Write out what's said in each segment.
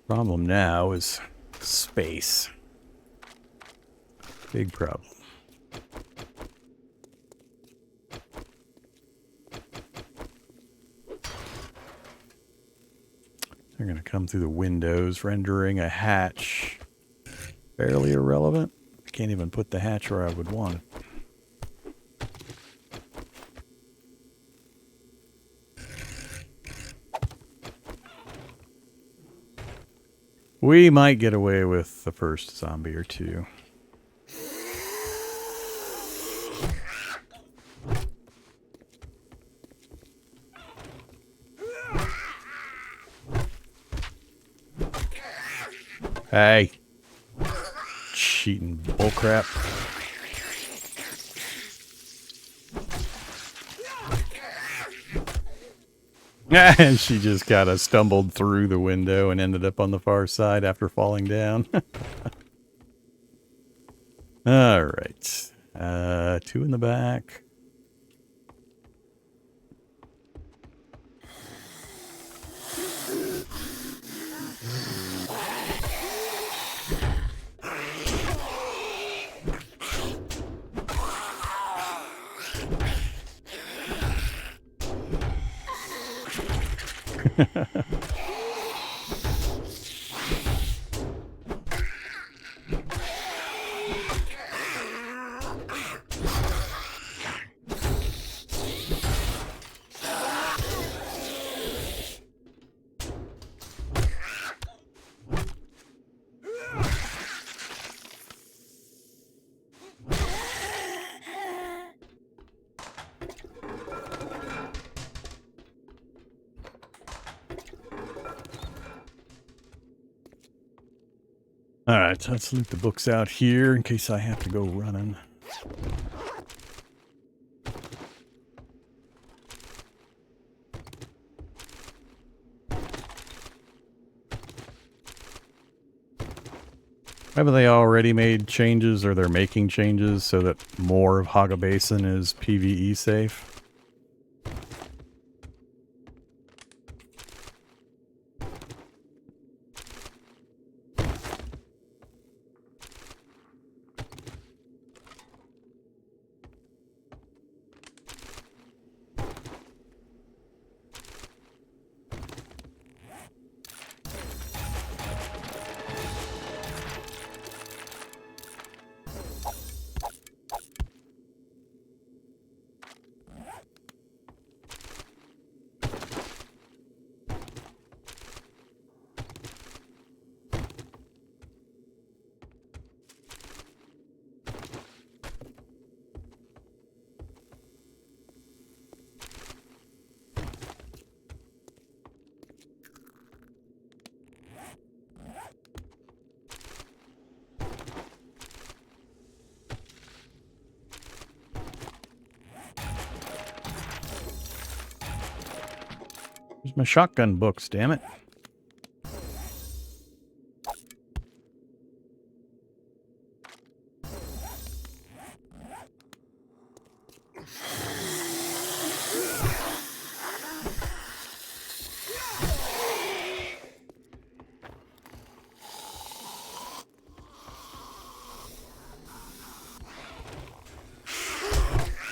Problem now is space. Big problem. They're going to come through the windows, rendering a hatch fairly irrelevant. I can't even put the hatch where I would want it. We might get away with the first zombie or two. Hey. Cheating bullcrap. And she just kind of stumbled through the window and ended up on the far side after falling down. All right. Two in the back. All right, let's leave the books out here in case I have to go running. Haven't they already made changes, or they're making changes so that more of Haga Basin is PvE safe? Where's my shotgun books, damn it?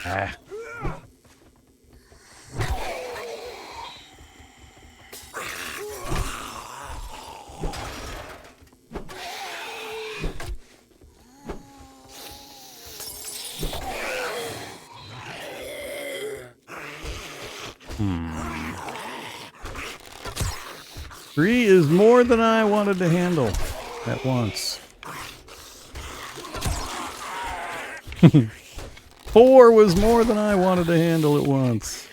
Ah. Three is more than I wanted to handle at once. 4 was more than I wanted to handle at once.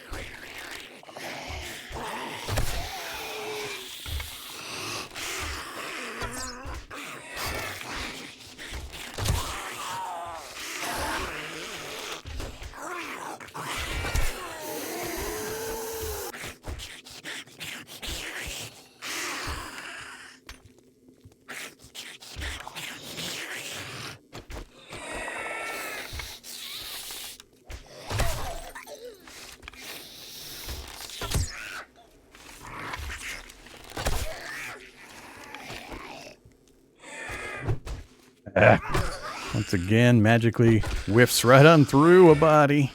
Once again, magically whiffs right on through a body.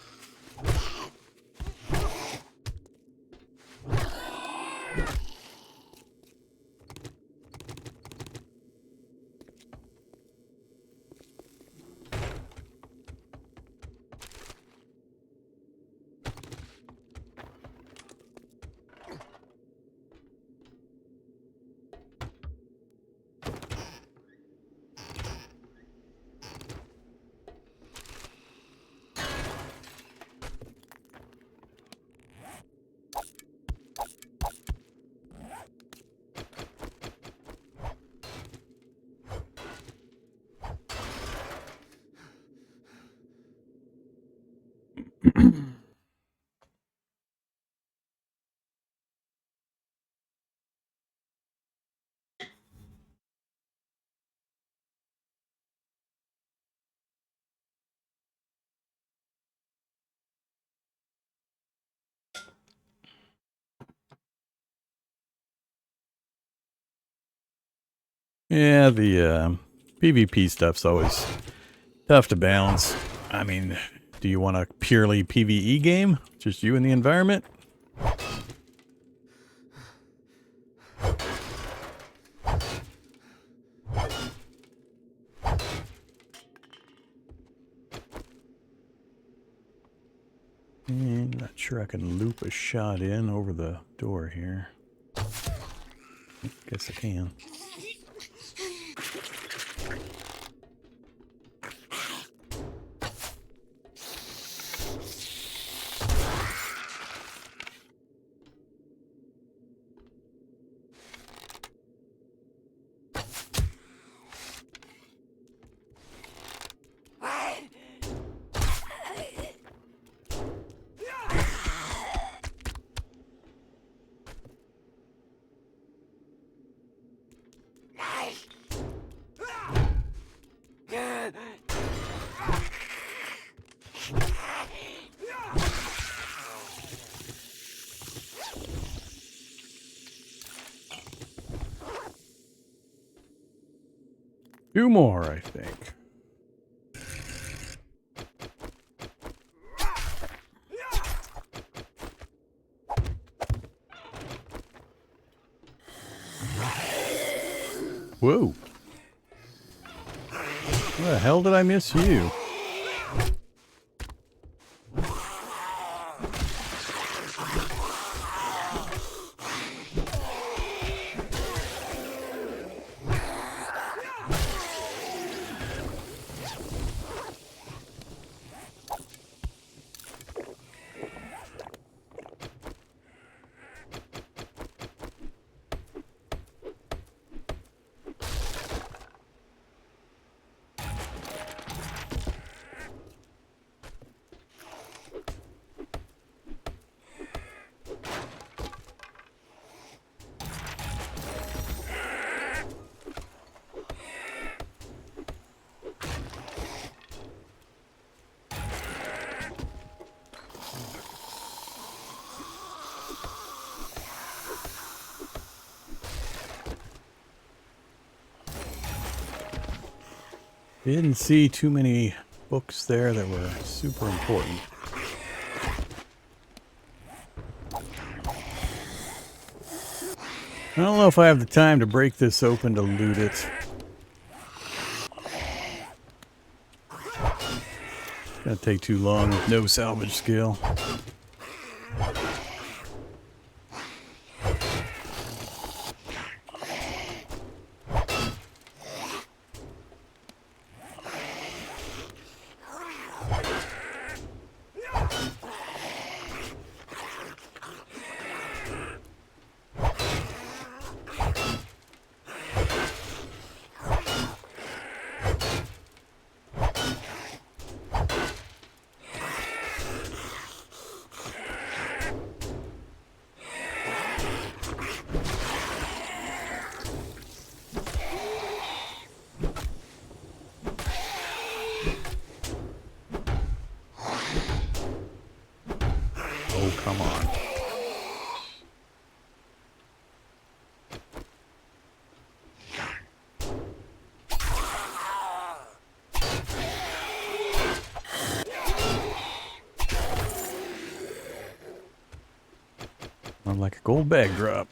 Yeah, the PvP stuff's always tough to balance. I mean, do you want a purely PvE game? Just you and the environment? And not sure I can loop a shot in over the door here. Guess I can. Two more, I think. Whoa. Where the hell did I miss you? Didn't see too many books there that were super important. I don't know if I have the time to break this open to loot it. It's gonna take too long with no salvage skill. Oh, come on. Sound like a gold bag drop.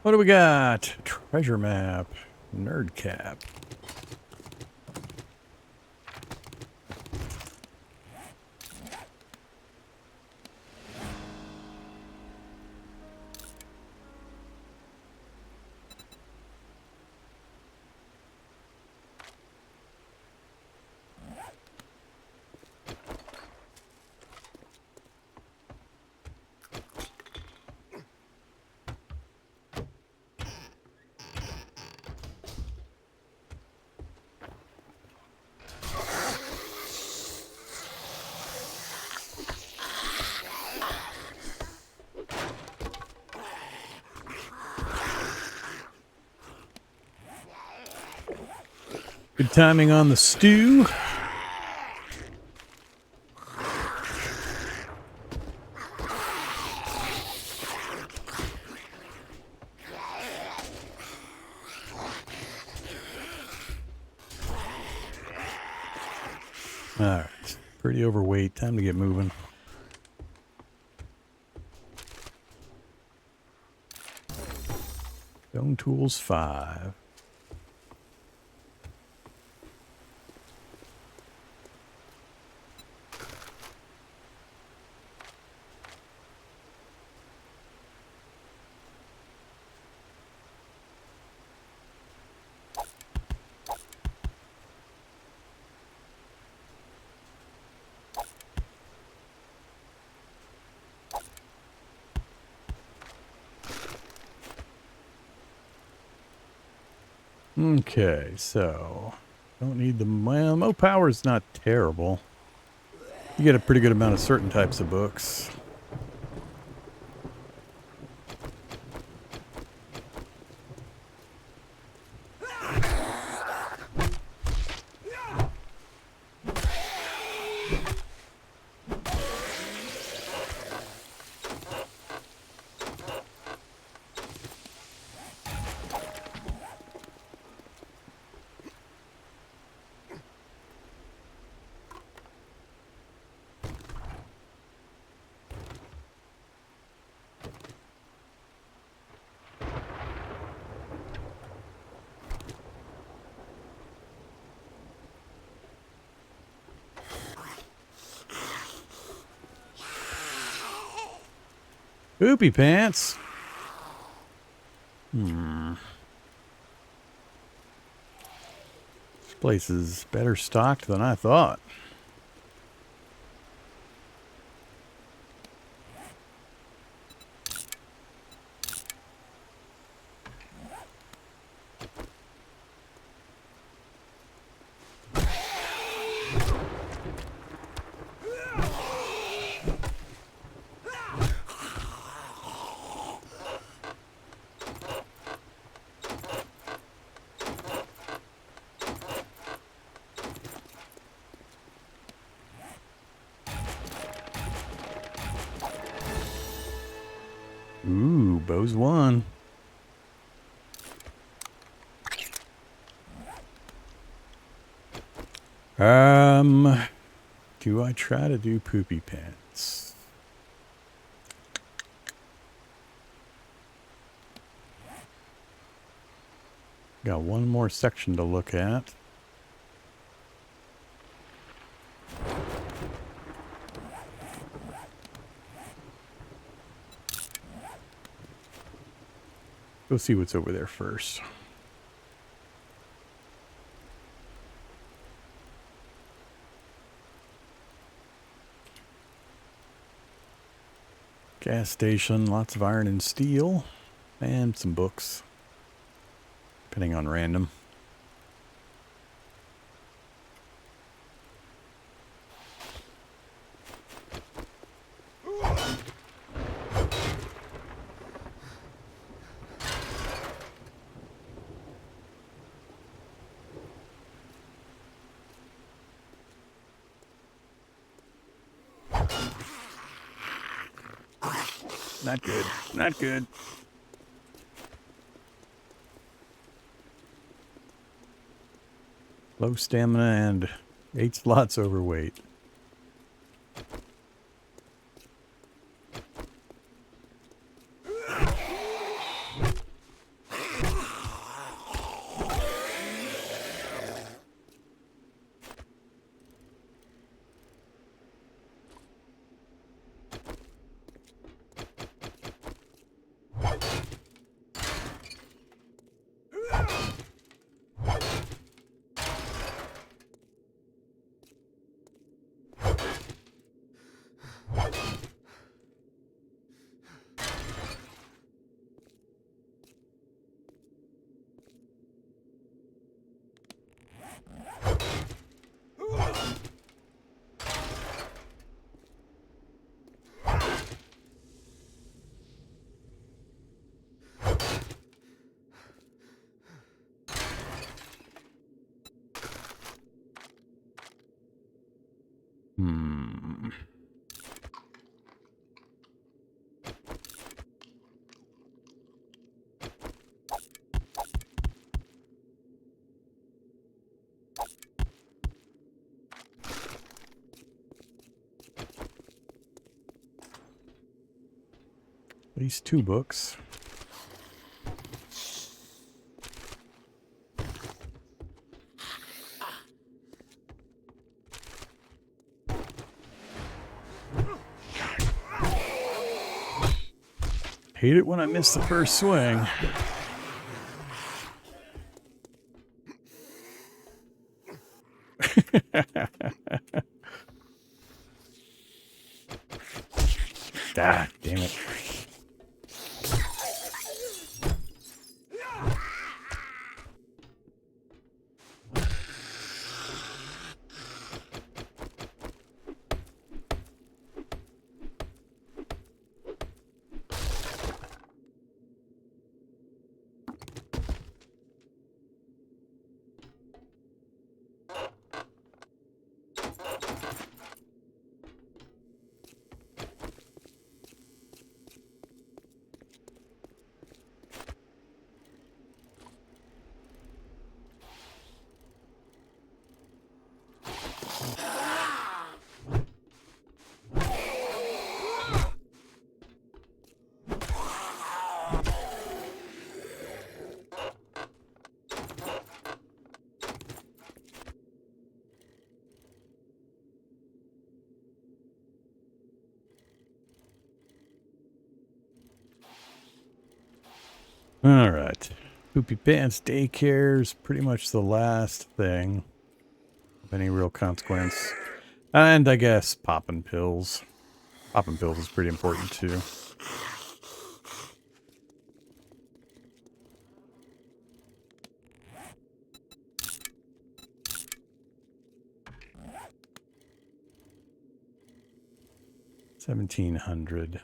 What do we got? Treasure map. Nerd cap. Good timing on the stew. Alright, pretty overweight. Time to get moving. Stone tools 5. Okay, so don't need the Mo power is not terrible. You get a pretty good amount of certain types of books. Poopy pants. This place is better stocked than I thought. Bo's one. Do I try to do poopy pants? Got one more section to look at. Go see what's over there first. Gas station, lots of iron and steel, and some books, depending on random. Not good. Not good. Low stamina and 8 slots overweight. At least 2 books. Hate it when I miss the first swing. Ah, damn it. All right. Poopy Pants daycare is pretty much the last thing of any real consequence. And I guess popping pills. Popping pills is pretty important too. $1,700.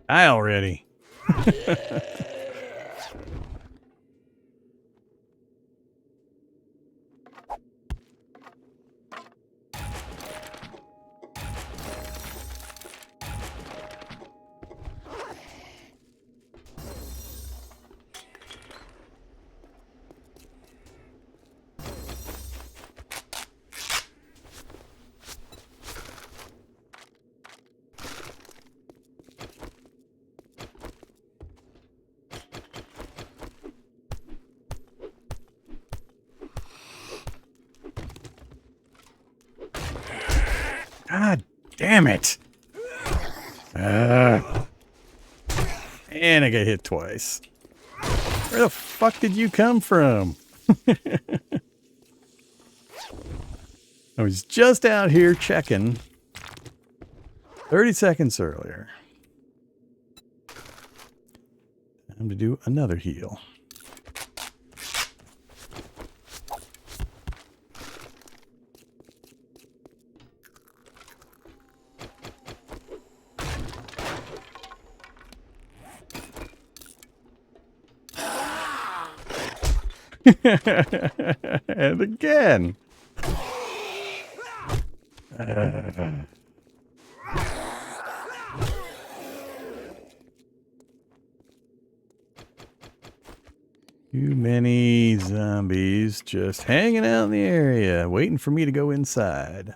Die already. God damn it. And I got hit twice. Where the fuck did you come from? I was just out here checking 30 seconds earlier. Time to do another heal. And again. Too many zombies just hanging out in the area, waiting for me to go inside.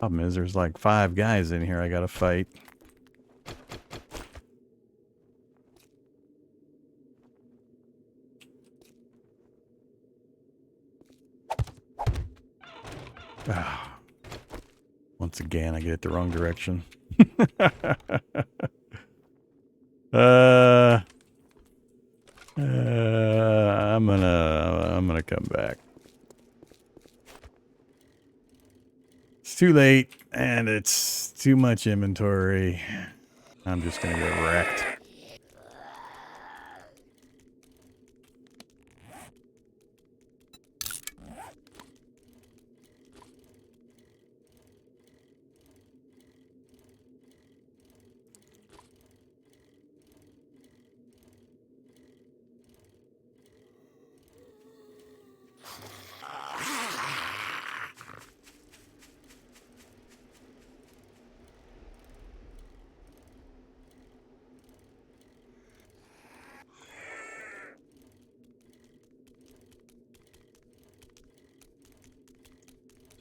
Problem is, there's like 5 guys in here I gotta fight. Once again, I get it the wrong direction. I'm gonna come back. It's too late, and it's too much inventory. I'm just gonna get wrecked.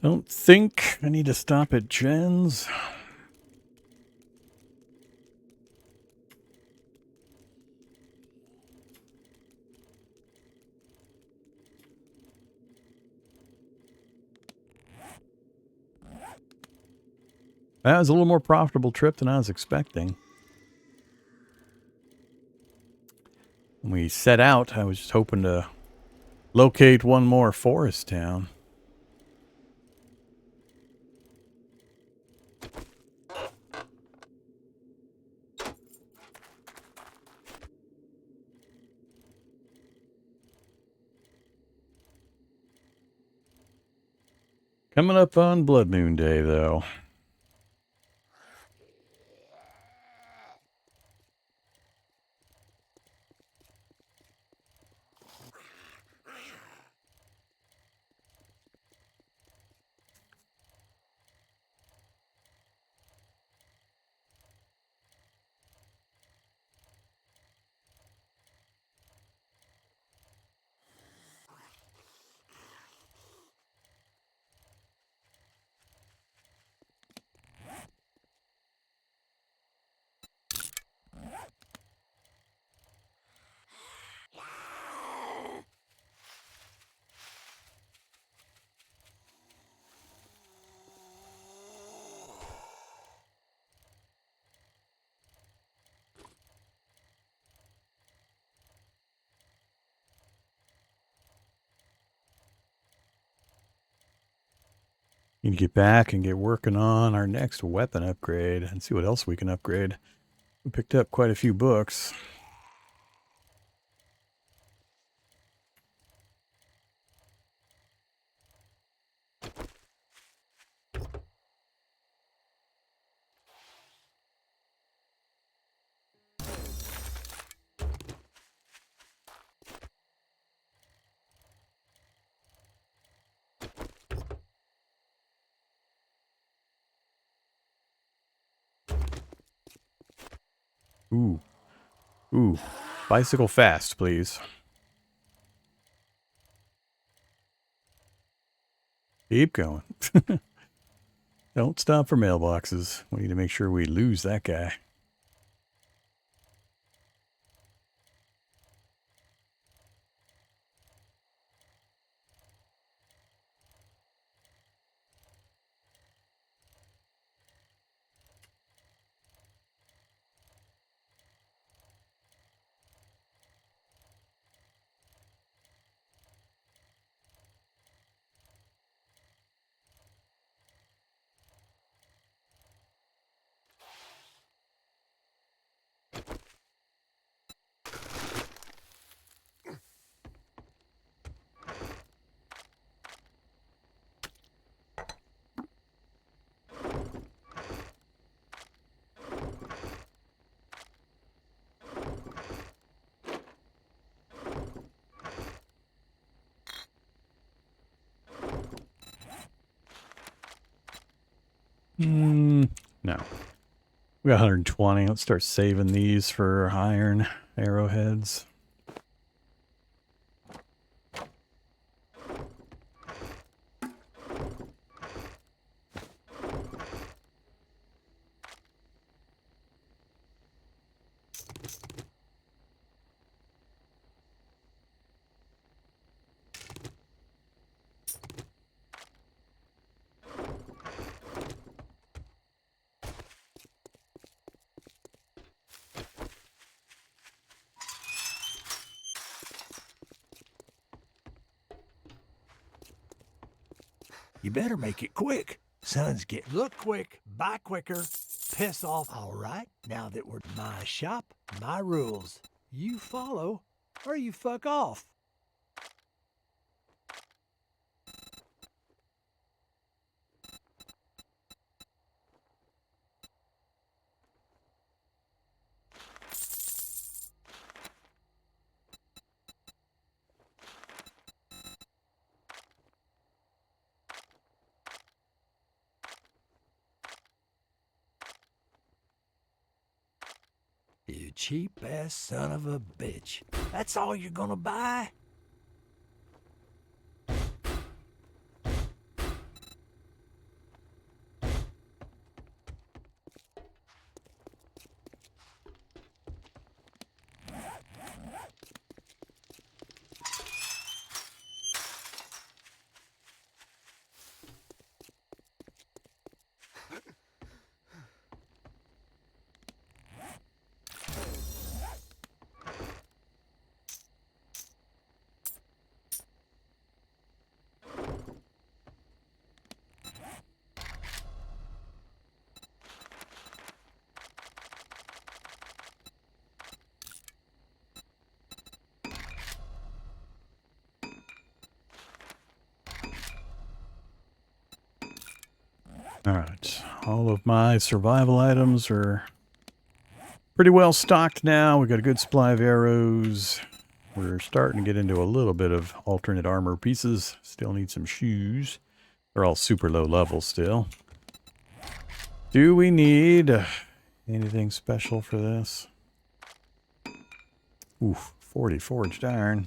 Don't think I need to stop at Jen's. That was a little more profitable trip than I was expecting. When we set out, I was just hoping to locate one more forest town. Coming up on Blood Moon Day, though. Need to get back and get working on our next weapon upgrade and see what else we can upgrade. We picked up quite a few books. Ooh. Ooh. Bicycle fast, please. Keep going. Don't stop for mailboxes. We need to make sure we lose that guy. No. We got 120. Let's start saving these for iron arrowheads. You better make it quick. Sun's getting... Look quick, buy quicker, piss off. All right, now that we're my shop, my rules. You follow, or you fuck off. You cheap-ass son of a bitch. That's all you're gonna buy? Alright. All of my survival items are pretty well stocked now. We got a good supply of arrows. We're starting to get into a little bit of alternate armor pieces. Still need some shoes. They're all super low level still. Do we need anything special for this? Oof, 40 forged iron.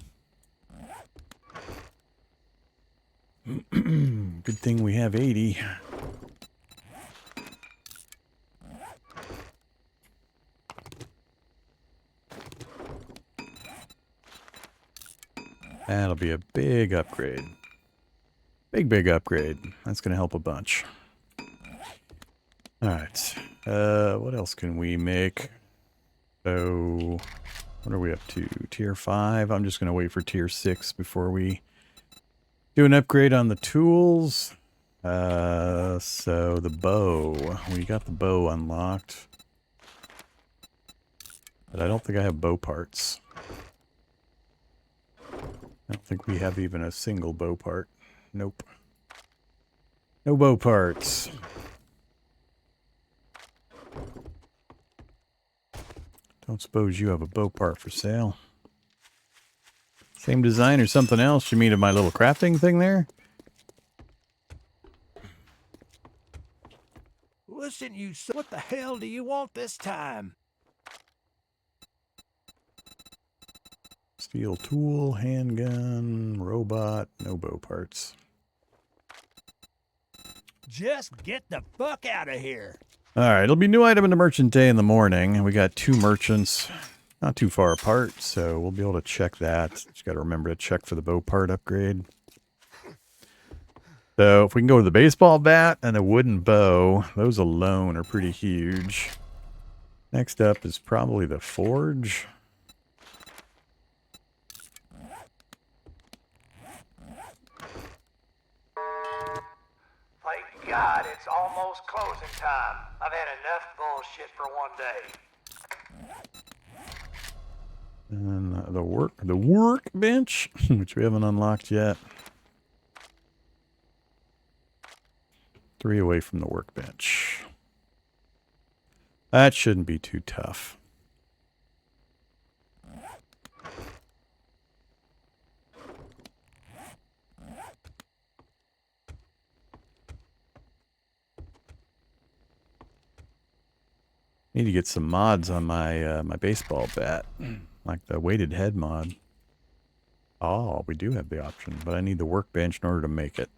Good thing we have 80. That'll be a big upgrade. Big upgrade. That's going to help a bunch. Alright. What else can we make? So, what are we up to? Tier 5? I'm just going to wait for Tier 6 before we do an upgrade on the tools. So the bow. We got the bow unlocked. But I don't think I have bow parts. I don't think we have even a single bow part. Nope. No bow parts. Don't suppose you have a bow part for sale. Same design or something else? You mean of my little crafting thing there? Listen, you son, what the hell do you want this time? Steel tool, handgun, robot, no bow parts. Just get the fuck out of here. All right, it'll be new item in the merchant day in the morning. We got 2 merchants, not too far apart, so we'll be able to check that. Just got to remember to check for the bow part upgrade. So if we can go to the baseball bat and a wooden bow, those alone are pretty huge. Next up is probably the forge. Thank God it's almost closing time. I've had enough bullshit for one day. And the workbench, which we haven't unlocked yet. 3 away from the workbench. That shouldn't be too tough. Need to get some mods on my my baseball bat, like the weighted head mod. Oh, we do have the option, but I need the workbench in order to make it.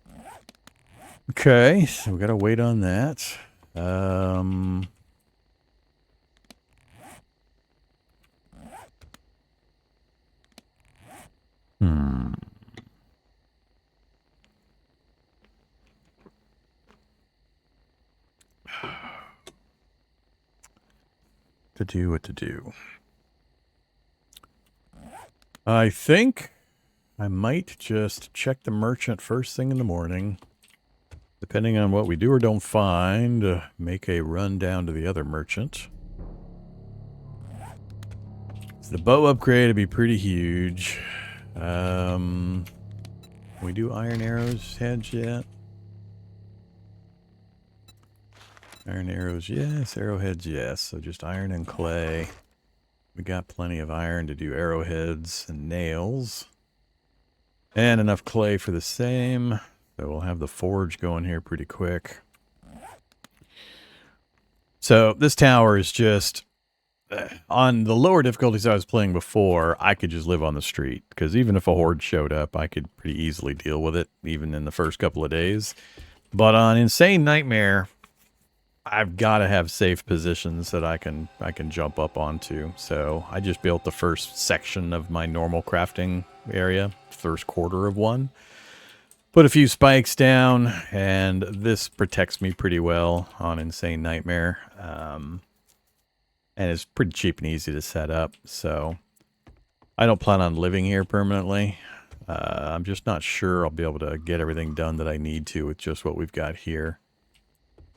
Okay, so we gotta wait on that. What to do. I think I might just check the merchant first thing in the morning. Depending on what we do or don't find, make a run down to the other merchant. So the bow upgrade would be pretty huge. We do iron arrows heads yet? Iron arrows, yes. Arrowheads, yes. So just iron and clay. We got plenty of iron to do arrowheads and nails. And enough clay for the same. So we'll have the forge going here pretty quick. So this tower is just... on the lower difficulties I was playing before, I could just live on the street. Because even if a horde showed up, I could pretty easily deal with it, even in the first couple of days. But on Insane Nightmare, I've got to have safe positions that I can jump up onto. So I just built the first section of my normal crafting area, first quarter of one. Put a few spikes down, and this protects me pretty well on Insane Nightmare. And it's pretty cheap and easy to set up, so I don't plan on living here permanently. I'm just not sure I'll be able to get everything done that I need to with just what we've got here.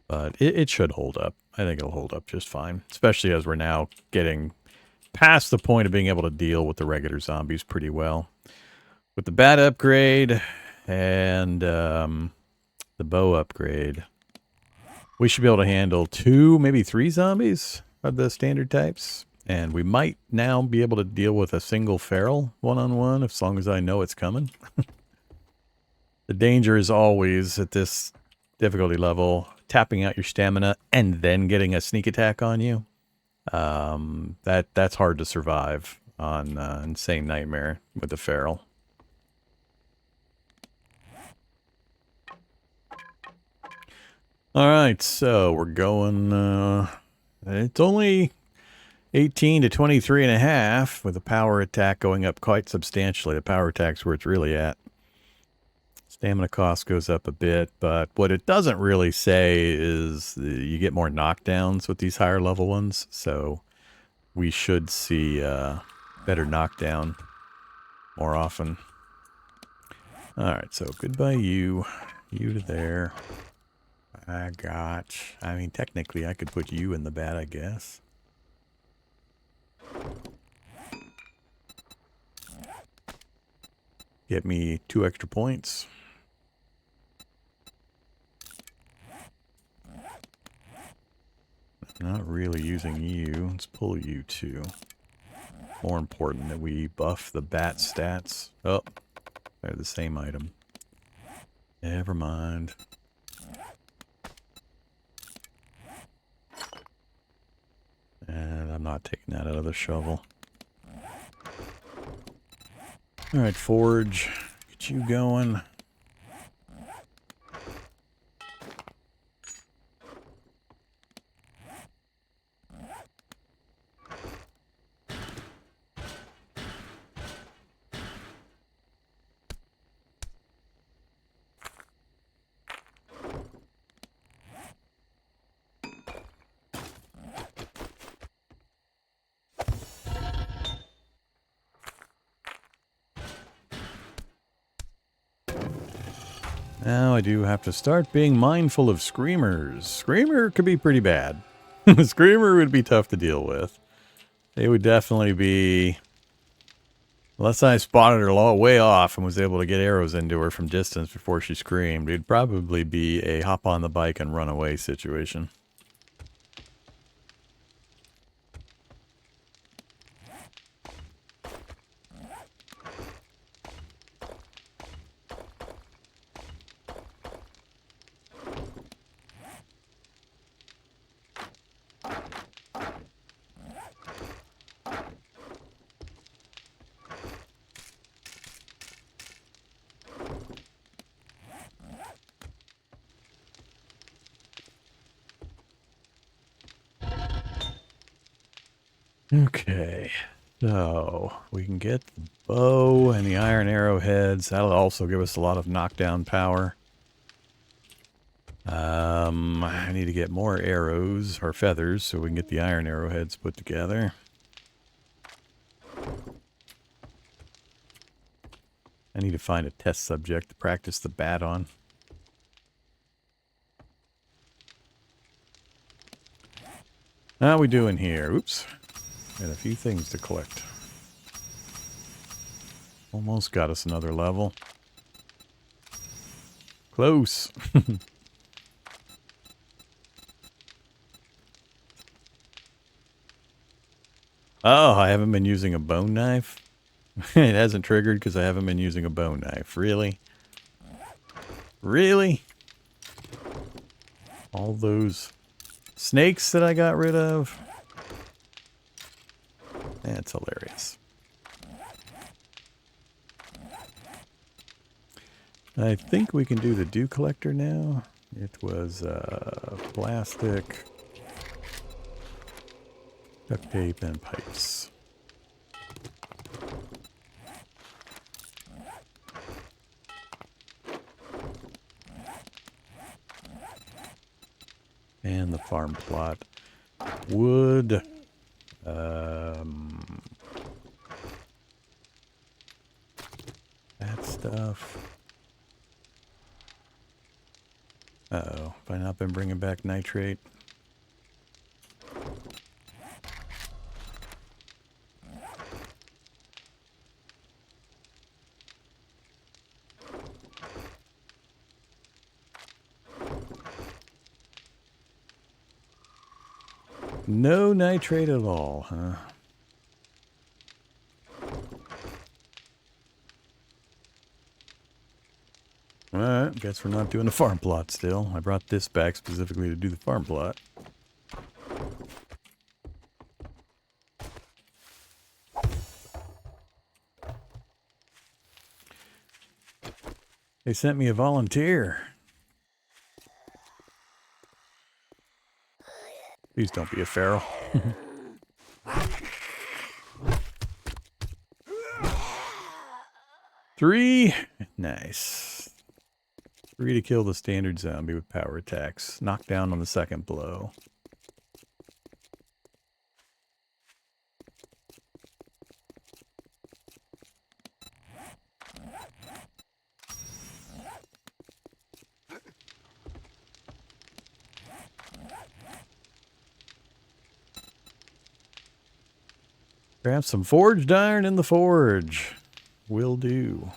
But it should hold up. I think it'll hold up just fine, especially as we're now getting past the point of being able to deal with the regular zombies pretty well. With the bat upgrade and the bow upgrade, we should be able to handle 2, maybe 3 zombies of the standard types. And we might now be able to deal with a single feral one-on-one, as long as I know it's coming. The danger is always at this difficulty level, tapping out your stamina and then getting a sneak attack on you. That's hard to survive on Insane Nightmare with the feral. Alright, so we're going, it's only 18 to 23 and a half, with the power attack going up quite substantially. The power attack's where it's really at. Stamina cost goes up a bit, but what it doesn't really say is you get more knockdowns with these higher level ones, so we should see better knockdown more often. Alright, so goodbye you. You to there. I mean, technically I could put you in the bat, I guess. Get me 2 extra points. Not really using you. Let's pull you 2. More important that we buff the bat stats. Oh, they're the same item. Never mind. And I'm not taking that out of the shovel. All right, Forge, get you going. Now I do have to start being mindful of screamers. Screamer could be pretty bad. Screamer would be tough to deal with. They would definitely be... Unless I spotted her way off and was able to get arrows into her from distance before she screamed, it'd probably be a hop on the bike and run away situation. Okay, so we can get the bow and the iron arrowheads. That'll also give us a lot of knockdown power. I need to get more arrows or feathers so we can get the iron arrowheads put together. I need to find a test subject to practice the bat on. How we doing here? Oops. Got a few things to collect. Almost got us another level. Close. Oh, I haven't been using a bone knife? It hasn't triggered because I haven't been using a bone knife. Really? Really? All those snakes that I got rid of? That's hilarious. I think we can do the dew collector now. It was plastic, duct tape, and pipes. And the farm plot. Wood. That stuff. Uh-oh. Have I not been bringing back nitrate? No nitrate at all, huh? Alright, guess we're not doing the farm plot still. I brought this back specifically to do the farm plot. They sent me a volunteer. Please don't be a feral. Three. Nice. 3 to kill the standard zombie with power attacks. Knock down on the second blow. Grab some forged iron in the forge. Will do.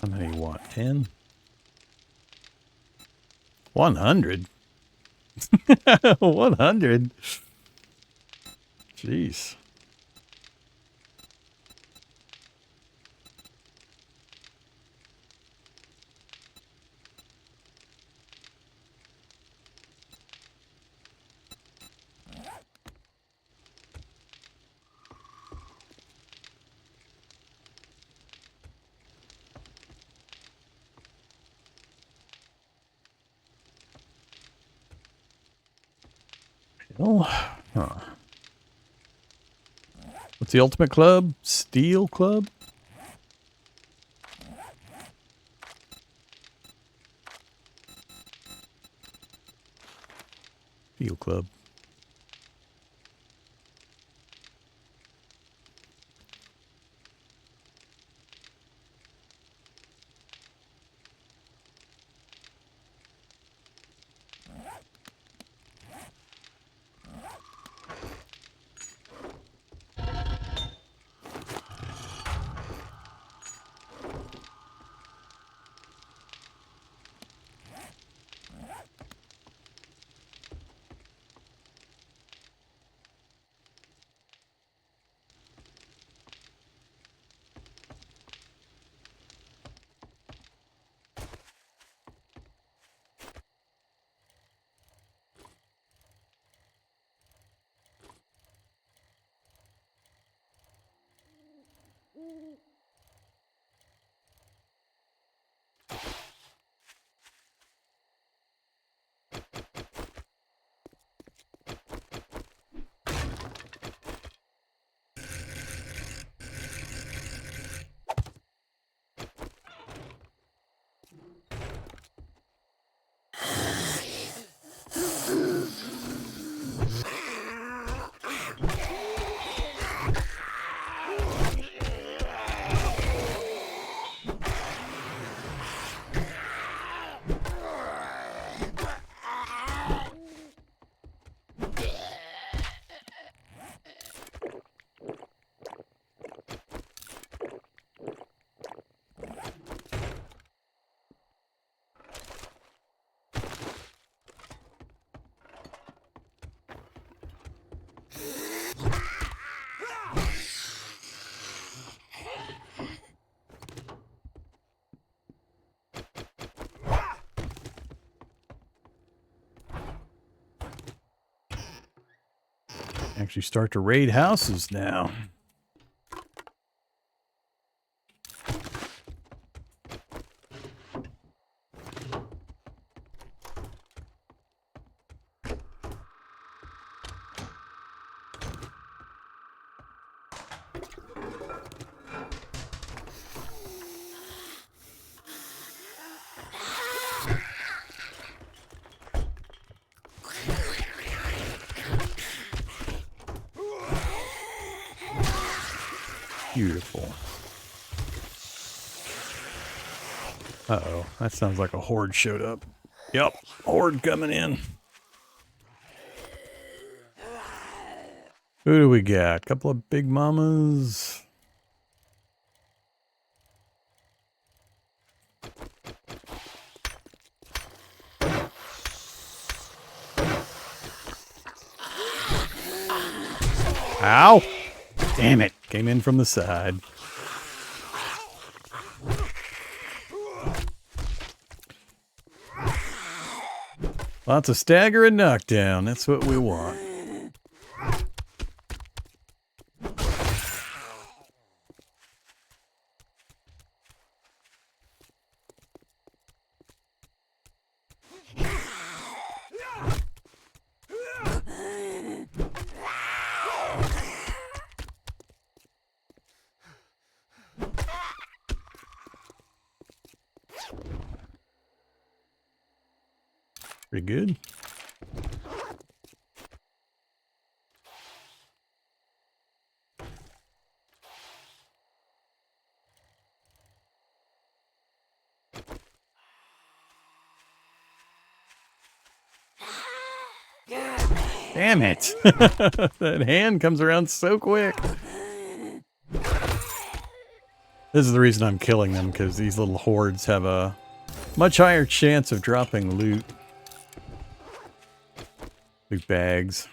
How many you want? 10? 100? 100? Jeez. Well, huh. What's the ultimate club? Steel Club? Steel Club. Actually start to raid houses now. Beautiful. Uh-oh. That sounds like a horde showed up. Yep. Horde coming in. Who do we got? Couple of big mamas. Ow! Damn it. Came in from the side. Lots of stagger and knockdown. That's what we want. Pretty good. Damn it. That hand comes around so quick. This is the reason I'm killing them, because these little hordes have a much higher chance of dropping loot. Loot bags.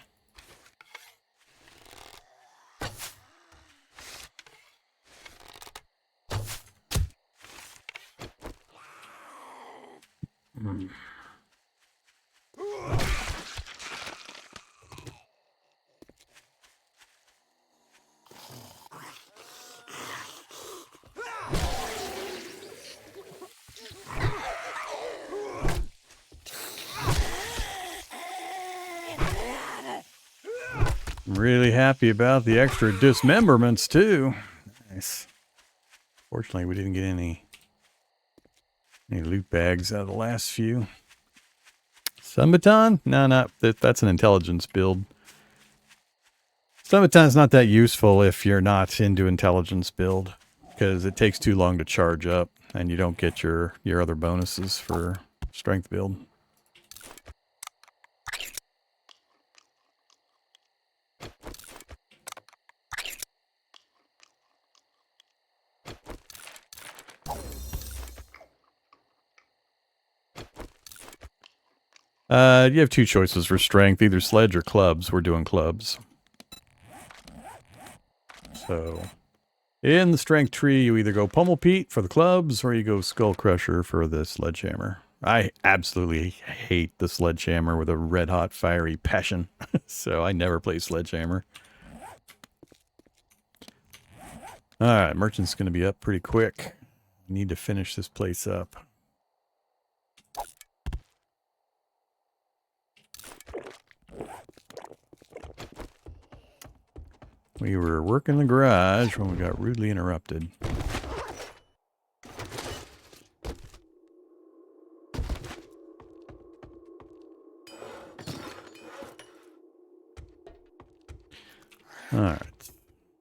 I'm really happy about the extra dismemberments too. Nice. Fortunately, we didn't get any loot bags out of the last few. Sumbaton? No, that's an intelligence build. Sumbaton's not that useful if you're not into intelligence build, because it takes too long to charge up, and you don't get your other bonuses for strength build. You have two choices for strength, either sledge or clubs. We're doing clubs. So, in the strength tree, you either go Pummel Pete for the clubs, or you go Skull Crusher for the sledgehammer. I absolutely hate the sledgehammer with a red-hot, fiery passion, so I never play sledgehammer. Alright, merchant's going to be up pretty quick. Need to finish this place up. We were working the garage when we got rudely interrupted. Alright.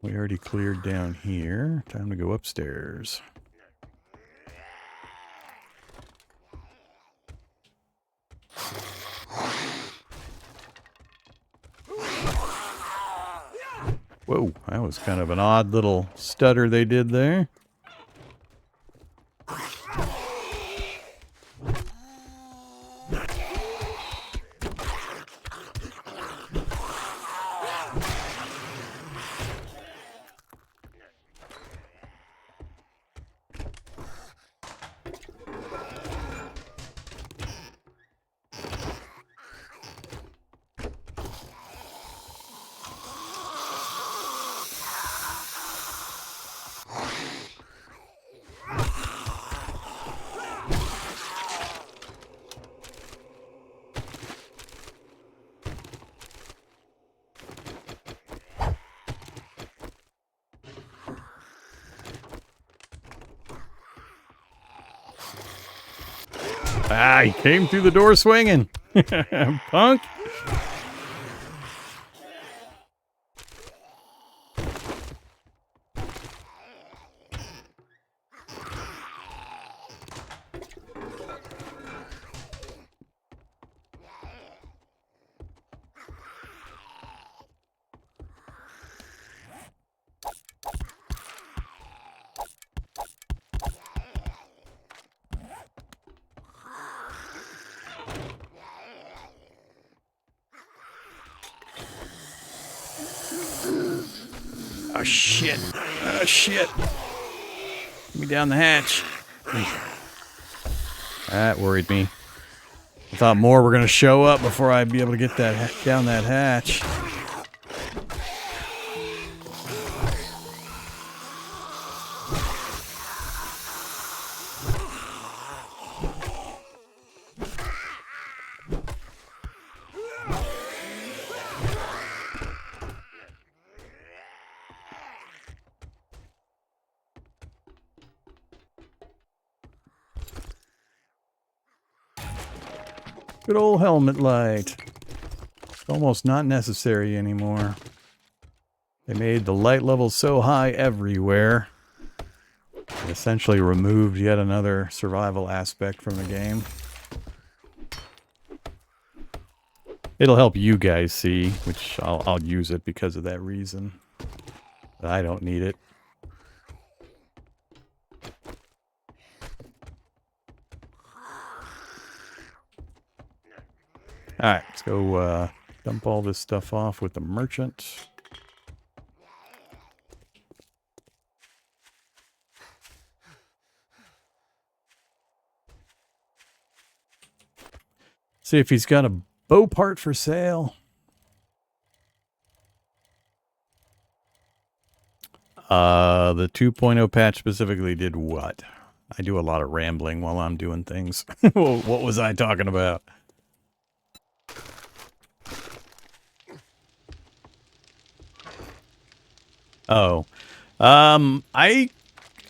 We already cleared down here. Time to go upstairs. Whoa, that was kind of an odd little stutter they did there. Ah, he came through the door swinging. Punk. Oh, shit. Oh, shit. Get me down the hatch. That worried me. I thought more were going to show up before I'd be able to get that down that hatch. Good old helmet light. It's almost not necessary anymore. They made the light levels so high everywhere. It essentially removed yet another survival aspect from the game. It'll help you guys see, which I'll use it because of that reason. But I don't need it. Alright, let's go dump all this stuff off with the merchant. See if he's got a bow part for sale. The 2.0 patch specifically did what? I do a lot of rambling while I'm doing things. What was I talking about? Oh. I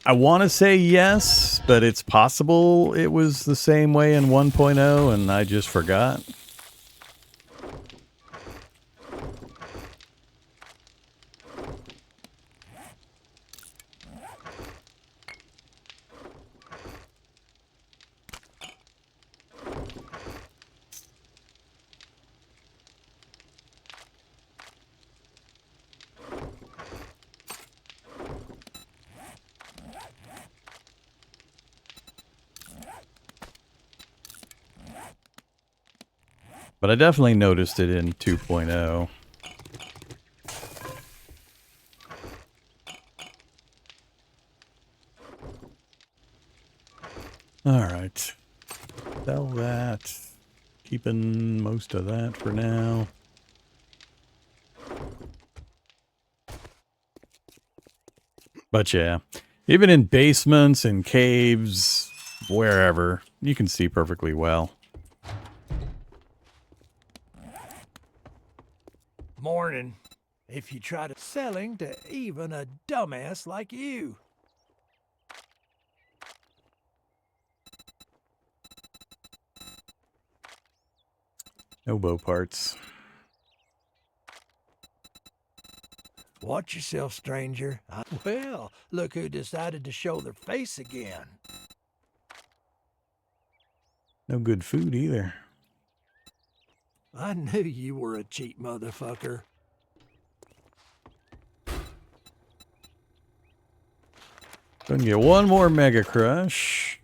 want to say yes, but it's possible it was the same way in 1.0 and I just forgot. But I definitely noticed it in 2.0. Alright. Sell that. Keeping most of that for now. But yeah, even in basements and caves, wherever, you can see perfectly well. Morning. If you try to selling to even a dumbass like you. No bow parts. Watch yourself, stranger. Well, look who decided to show their face again. No good food either. I knew you were a cheap motherfucker. Gonna get one more Mega Crush.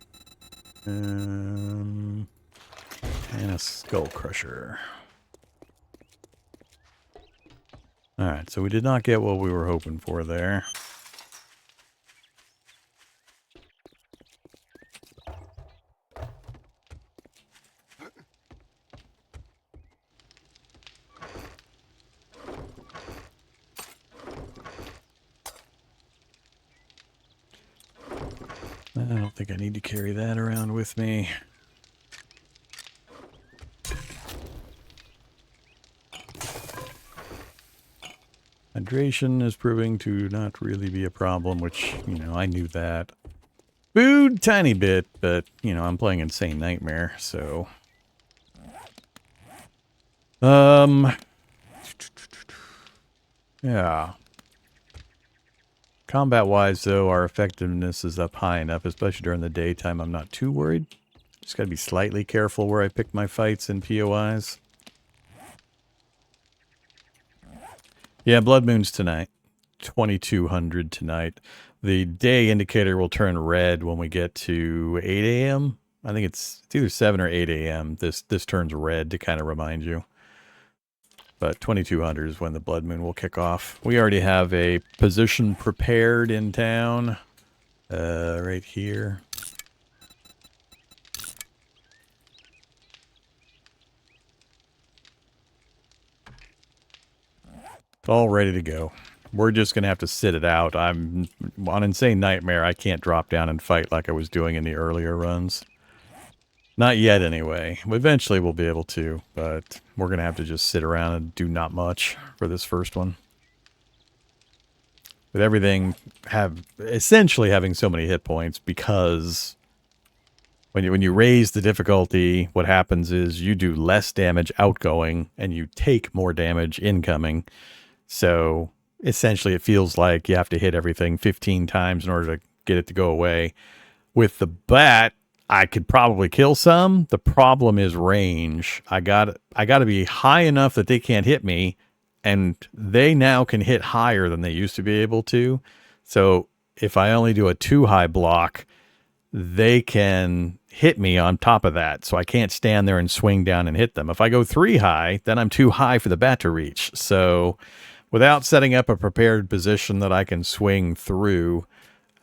And a Skull Crusher. Alright, so we did not get what we were hoping for there. I don't think I need to carry that around with me. Hydration is proving to not really be a problem, which, you know, I knew that. Food, tiny bit, but, you know, I'm playing Insane-Nightmare, so... Yeah. Combat-wise, though, our effectiveness is up high enough, especially during the daytime. I'm not too worried. Just gotta be slightly careful where I pick my fights and POIs. Yeah, Blood Moon's tonight. 2200 tonight. The day indicator will turn red when we get to 8 a.m. I think it's either 7 or 8 a.m. This turns red to kind of remind you. But 2200 is when the Blood Moon will kick off. We already have a position prepared in town. Right here. It's all ready to go. We're just going to have to sit it out. I'm on Insane-Nightmare. I can't drop down and fight like I was doing in the earlier runs. Not yet, anyway. Eventually we'll be able to, but we're going to have to just sit around and do not much for this first one. With everything essentially having so many hit points, because when you raise the difficulty, what happens is you do less damage outgoing and you take more damage incoming. So essentially it feels like you have to hit everything 15 times in order to get it to go away. With the bat, I could probably kill some. The problem is range. I got to be high enough that they can't hit me, and they now can hit higher than they used to be able to. So if I only do a 2 high block, they can hit me on top of that, so I can't stand there and swing down and hit them. If I go 3 high, then I'm too high for the bat to reach. So without setting up a prepared position that I can swing through,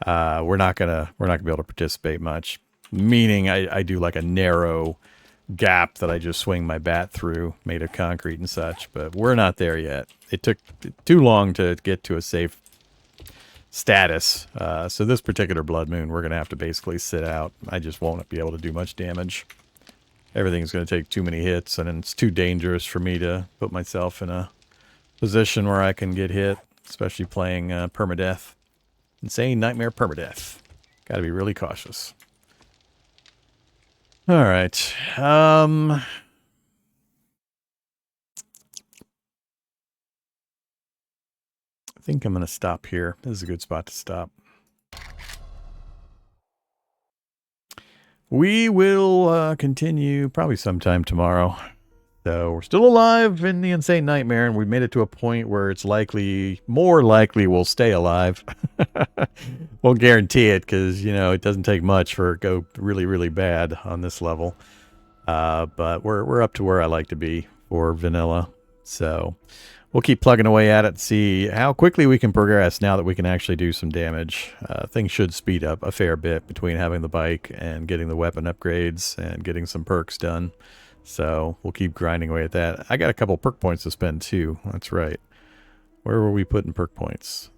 we're not gonna be able to participate much. Meaning I do like a narrow gap that I just swing my bat through, made of concrete and such, but we're not there yet. It took too long to get to a safe status. So this particular blood moon, we're going to have to basically sit out. I just won't be able to do much damage. Everything's going to take too many hits, and it's too dangerous for me to put myself in a position where I can get hit, especially playing Permadeath. Insane-Nightmare-Permadeath. Got to be really cautious. All right. I think I'm going to stop here. This is a good spot to stop. We will continue probably sometime tomorrow. So we're still alive in the Insane Nightmare, and we've made it to a point where it's more likely we'll stay alive. Won't guarantee it because, you know, it doesn't take much for it to go really, really bad on this level. But we're up to where I like to be for vanilla. So we'll keep plugging away at it and see how quickly we can progress now that we can actually do some damage. Things should speed up a fair bit between having the bike and getting the weapon upgrades and getting some perks done. So we'll keep grinding away at that. I got a couple perk points to spend too. That's right. Where were we putting perk points?